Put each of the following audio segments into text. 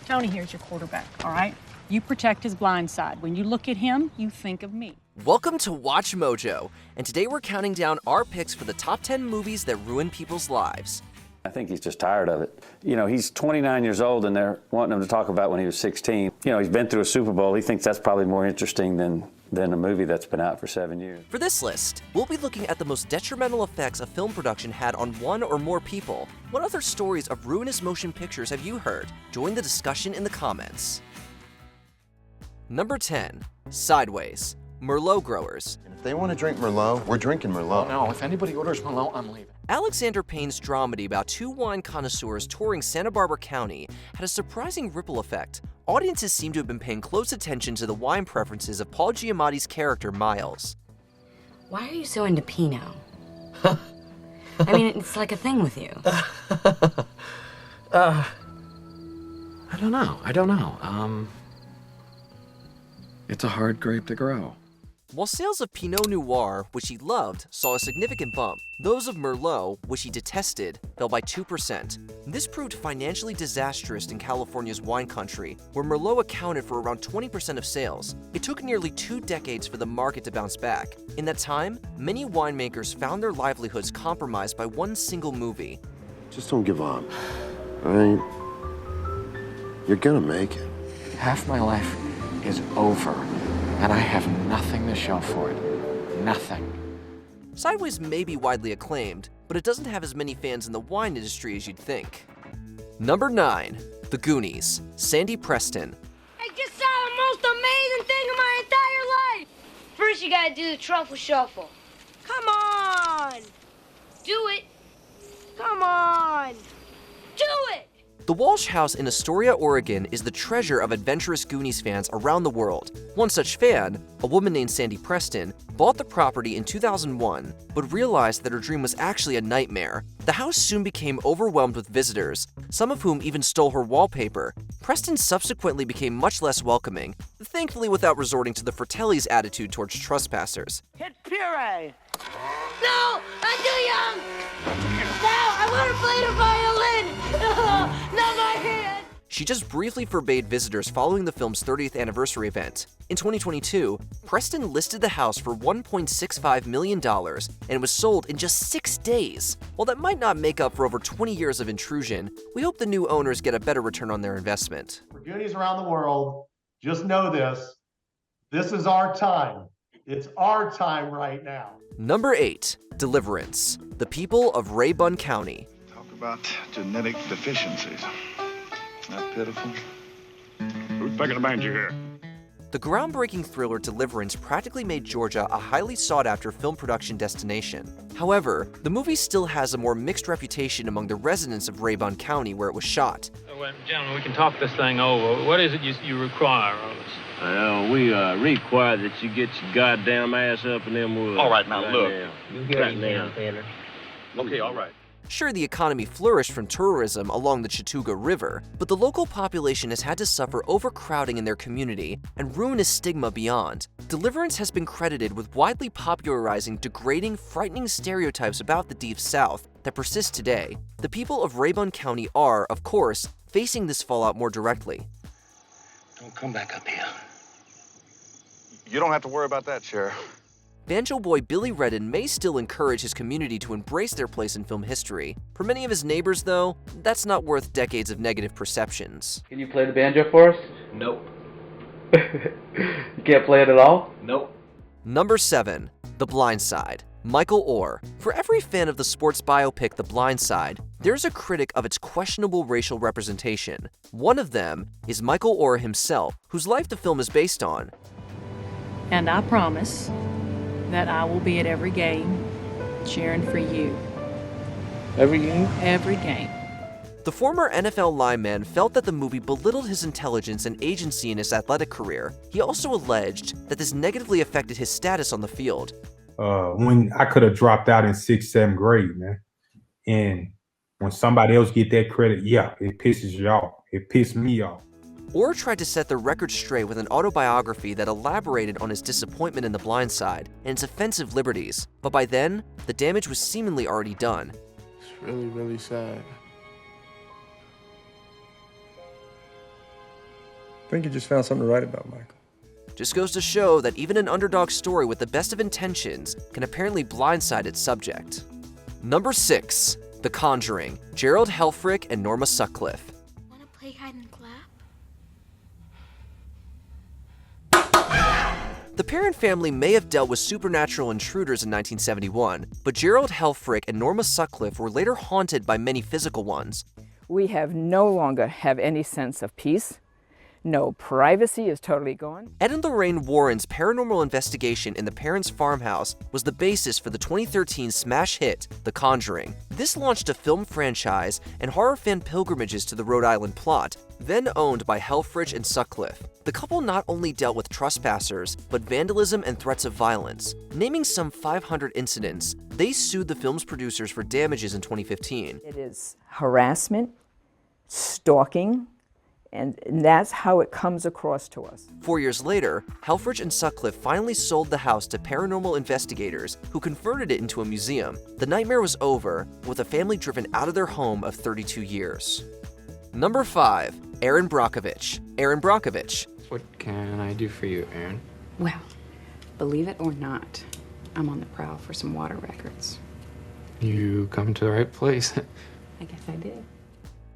Tony here's your quarterback, all right? You protect his blind side. When you look at him, you think of me. Welcome to Watch Mojo, and today we're counting down our picks for the top 10 movies that ruin people's lives. I think he's just tired of it. You know, he's 29 years old and they're wanting him to talk about when he was 16. You know, he's been through a Super Bowl. He thinks that's probably more interesting than a movie that's been out for 7 years. For this list, we'll be looking at the most detrimental effects a film production had on one or more people. What other stories of ruinous motion pictures have you heard? Join the discussion in the comments. Number 10, Sideways, Merlot growers. If they want to drink Merlot, we're drinking Merlot. Oh, no, if anybody orders Merlot, I'm leaving. Alexander Payne's dramedy about two wine connoisseurs touring Santa Barbara County had a surprising ripple effect. Audiences seem to have been paying close attention to the wine preferences of Paul Giamatti's character, Miles. Why are you so into Pinot? I mean, it's like a thing with you. I don't know. It's a hard grape to grow. While sales of Pinot Noir, which he loved, saw a significant bump, those of Merlot, which he detested, fell by 2%. This proved financially disastrous in California's wine country, where Merlot accounted for around 20% of sales. It took nearly 2 decades for the market to bounce back. In that time, many winemakers found their livelihoods compromised by one single movie. Just don't give up. I mean, you're gonna make it. Half my life is over, and I have nothing to show for it. Nothing. Sideways may be widely acclaimed, but it doesn't have as many fans in the wine industry as you'd think. Number 9, The Goonies, Sandy Preston. I just saw the most amazing thing in my entire life! First you gotta do the truffle shuffle. Come on! Do it! Come on! Do it! The Walsh House in Astoria, Oregon is the treasure of adventurous Goonies fans around the world. One such fan, a woman named Sandy Preston, bought the property in 2001, but realized that her dream was actually a nightmare. The house soon became overwhelmed with visitors, some of whom even stole her wallpaper. Preston subsequently became much less welcoming, thankfully without resorting to the Fratelli's attitude towards trespassers. Hit puree! No! I'm too young! No! I want to play the violin! Not my hand! She just briefly forbade visitors following the film's 30th anniversary event. In 2022, Preston listed the house for $1.65 million and was sold in just 6 days. While that might not make up for over 20 years of intrusion, we hope the new owners get a better return on their investment. For Goonies around the world, just know this. This is our time. It's our time right now. Number 8, Deliverance, The People of Raybun County. Talk about genetic deficiencies. Not pitiful. Who's picking the banjo here? The groundbreaking thriller Deliverance practically made Georgia a highly sought-after film production destination. However, the movie still has a more mixed reputation among the residents of Raybun County where it was shot. Well, gentlemen, we can talk this thing over. What is it you require of us? We require that you get your goddamn ass up in them woods. All right, now, look. You hear him now, Taylor. Okay, all right. Sure, the economy flourished from tourism along the Chattooga River, but the local population has had to suffer overcrowding in their community and ruinous stigma beyond. Deliverance has been credited with widely popularizing degrading, frightening stereotypes about the Deep South that persist today. The people of Raybun County are, of course, facing this fallout more directly. Don't come back up here. You don't have to worry about that, Sheriff. Banjo boy Billy Redden may still encourage his community to embrace their place in film history. For many of his neighbors, though, that's not worth decades of negative perceptions. Can you play the banjo for us? Nope. You can't play it at all? Nope. Number 7, The Blind Side, Michael Oher. For every fan of the sports biopic The Blind Side, there's a critic of its questionable racial representation. One of them is Michael Oher himself, whose life the film is based on. And I promise that I will be at every game cheering for you. Every game? Every game. The former NFL lineman felt that the movie belittled his intelligence and agency in his athletic career. He also alleged that this negatively affected his status on the field. When I could have dropped out in 6th, 7th grade, man. And when somebody else get that credit, yeah, it pisses you off. It pissed me off. Oher tried to set the record straight with an autobiography that elaborated on his disappointment in The Blind Side and its offensive liberties. But by then, the damage was seemingly already done. It's really, really sad. I think you just found something to write about, Michael. Just goes to show that even an underdog story with the best of intentions can apparently blindside its subject. Number 6. The Conjuring, Gerald Helfrich and Norma Sutcliffe. Wanna play hide and clap? The Perron family may have dealt with supernatural intruders in 1971, but Gerald Helfrich and Norma Sutcliffe were later haunted by many physical ones. We no longer have any sense of peace. No privacy is totally gone. Ed and Lorraine Warren's paranormal investigation in the Perrons' farmhouse was the basis for the 2013 smash hit, The Conjuring. This launched a film franchise and horror fan pilgrimages to the Rhode Island plot, then owned by Helfrich and Sutcliffe. The couple not only dealt with trespassers, but vandalism and threats of violence. Naming some 500 incidents, they sued the film's producers for damages in 2015. It is harassment, stalking, and that's how it comes across to us. 4 years later, Helfrich and Sutcliffe finally sold the house to paranormal investigators who converted it into a museum. The nightmare was over, with the family driven out of their home of 32 years. Number 5. Erin Brockovich. Erin Brockovich. What can I do for you, Erin? Well, believe it or not, I'm on the prowl for some water records. You come to the right place. I guess I did.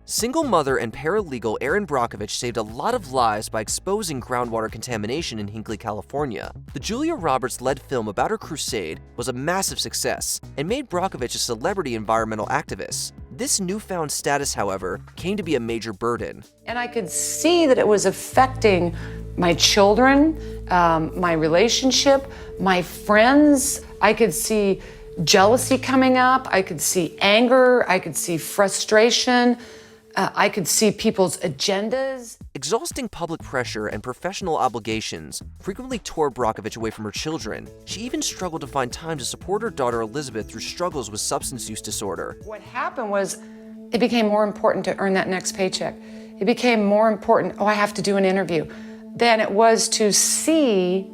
Single mother and paralegal Erin Brockovich saved a lot of lives by exposing groundwater contamination in Hinckley, California. The Julia Roberts-led film about her crusade was a massive success and made Brockovich a celebrity environmental activist. This newfound status, however, came to be a major burden. And I could see that it was affecting my children, my relationship, my friends. I could see jealousy coming up. I could see anger. I could see frustration. I could see people's agendas. Exhausting public pressure and professional obligations frequently tore Brockovich away from her children. She even struggled to find time to support her daughter Elizabeth through struggles with substance use disorder. What happened was it became more important to earn that next paycheck. It became more important, I have to do an interview, than it was to see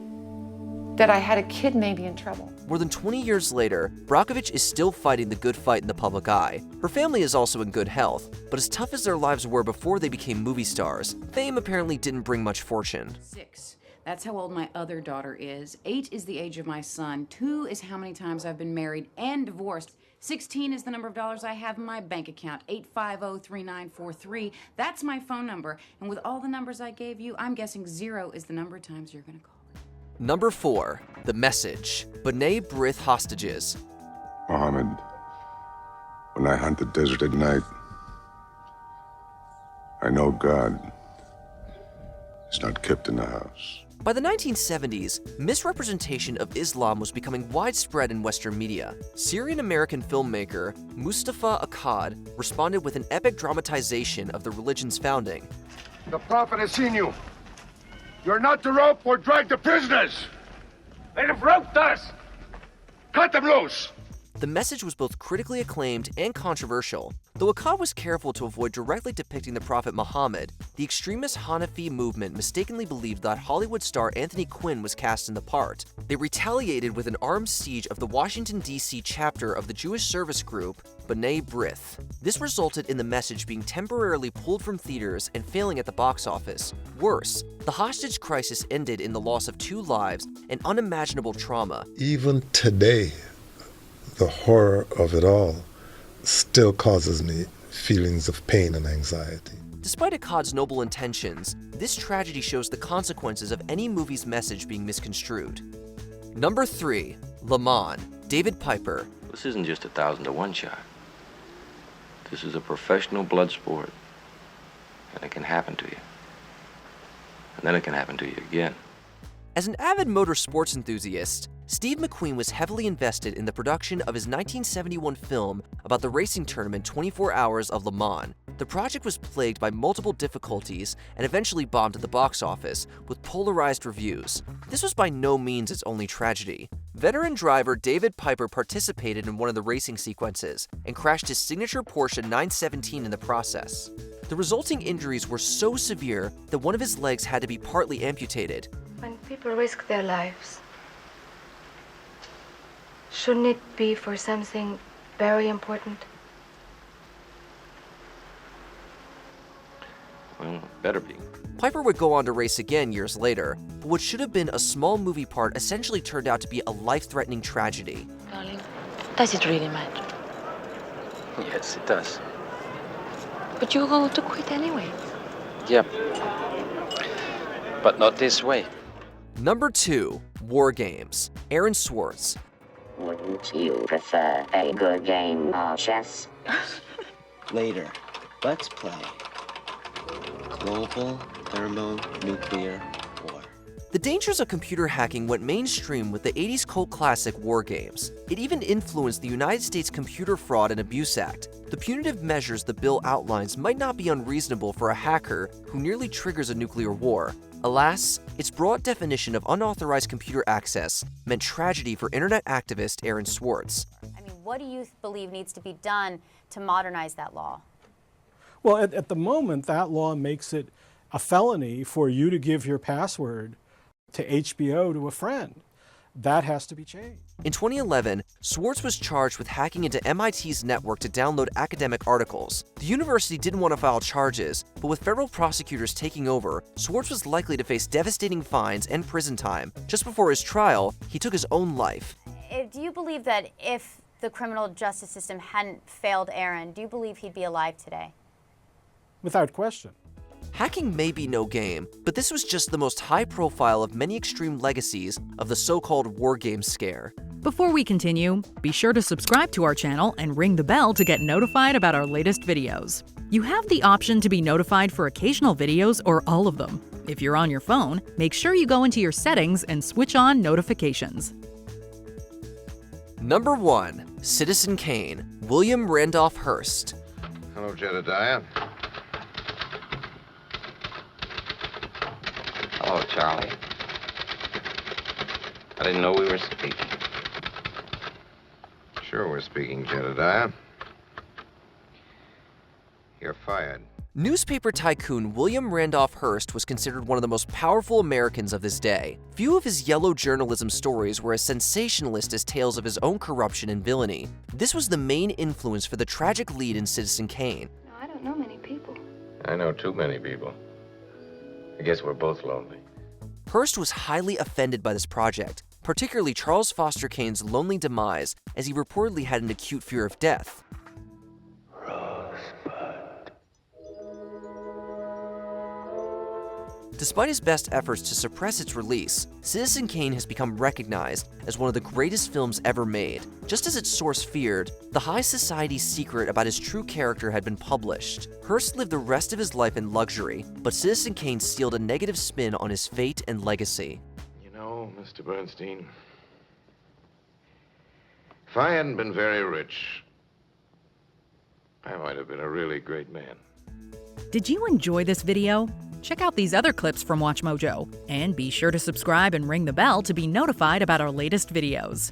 that I had a kid maybe in trouble. More than 20 years later, Brockovich is still fighting the good fight in the public eye. Her family is also in good health, but as tough as their lives were before they became movie stars, fame apparently didn't bring much fortune. 6. That's how old my other daughter is. 8 is the age of my son. 2 is how many times I've been married and divorced. 16 is the number of dollars I have in my bank account. 850-3943. That's my phone number. And with all the numbers I gave you, I'm guessing 0 is the number of times you're going to call. Number 4. The Message. B'nai B'rith Hostages. Muhammad, when I hunt the desert at night, I know God is not kept in the house. By the 1970s, misrepresentation of Islam was becoming widespread in Western media. Syrian-American filmmaker Mustafa Akkad responded with an epic dramatization of the religion's founding. The Prophet has seen you. You're not to rope or drag the prisoners. They have roped us. Cut them loose. The message was both critically acclaimed and controversial. Though Akkad was careful to avoid directly depicting the Prophet Muhammad, the extremist Hanafi movement mistakenly believed that Hollywood star Anthony Quinn was cast in the part. They retaliated with an armed siege of the Washington, D.C. chapter of the Jewish service group, B'nai B'rith. This resulted in the message being temporarily pulled from theaters and failing at the box office. Worse, the hostage crisis ended in the loss of 2 lives and unimaginable trauma. Even today, the horror of it all still causes me feelings of pain and anxiety. Despite Akkad's noble intentions, this tragedy shows the consequences of any movie's message being misconstrued. Number 3. Le Mans, David Piper. This isn't just a 1,000-to-1 shot. This is a professional blood sport, and it can happen to you. And then it can happen to you again. As an avid motorsports enthusiast, Steve McQueen was heavily invested in the production of his 1971 film about the racing tournament 24 Hours of Le Mans. The project was plagued by multiple difficulties and eventually bombed at the box office, with polarized reviews. This was by no means its only tragedy. Veteran driver David Piper participated in one of the racing sequences and crashed his signature Porsche 917 in the process. The resulting injuries were so severe that one of his legs had to be partly amputated. When people risk their lives, shouldn't it be for something very important? Well, better be. Piper would go on to race again years later, but what should have been a small movie part essentially turned out to be a life-threatening tragedy. Darling, does it really matter? Yes, it does. But you're going to quit anyway. Yep. But not this way. Number 2, WarGames. Aaron Swartz. Wouldn't you prefer a good game of chess? Later, let's play global thermonuclear war. The dangers of computer hacking went mainstream with the 80s cult classic WarGames. It even influenced the United States Computer Fraud and Abuse Act. The punitive measures the bill outlines might not be unreasonable for a hacker who nearly triggers a nuclear war. Alas, its broad definition of unauthorized computer access meant tragedy for internet activist Aaron Swartz. I mean, what do you believe needs to be done to modernize that law? Well, at the moment, that law makes it a felony for you to give your password to HBO to a friend. That has to be changed. In 2011, Swartz was charged with hacking into MIT's network to download academic articles. The university didn't want to file charges, but with federal prosecutors taking over, Swartz was likely to face devastating fines and prison time. Just before his trial, he took his own life. Do you believe that if the criminal justice system hadn't failed Aaron, do you believe he'd be alive today? Without question. Hacking may be no game, but this was just the most high-profile of many extreme legacies of the so-called WarGames scare. Before we continue, be sure to subscribe to our channel and ring the bell to get notified about our latest videos. You have the option to be notified for occasional videos or all of them. If you're on your phone, make sure you go into your settings and switch on notifications. Number 1. Citizen Kane. William Randolph Hearst. Hello, Jedediah. Hello, Charlie. I didn't know we were speaking. Sure we're speaking, Jedediah. You're fired. Newspaper tycoon William Randolph Hearst was considered one of the most powerful Americans of his day. Few of his yellow journalism stories were as sensationalist as tales of his own corruption and villainy. This was the main influence for the tragic lead in Citizen Kane. No, I don't know many people. I know too many people. I guess we're both lonely. Hearst was highly offended by this project, particularly Charles Foster Kane's lonely demise, as he reportedly had an acute fear of death. Despite his best efforts to suppress its release, Citizen Kane has become recognized as one of the greatest films ever made. Just as its source feared, the high society's secret about his true character had been published. Hearst lived the rest of his life in luxury, but Citizen Kane sealed a negative spin on his fate and legacy. You know, Mr. Bernstein, if I hadn't been very rich, I might have been a really great man. Did you enjoy this video? Check out these other clips from WatchMojo, and be sure to subscribe and ring the bell to be notified about our latest videos.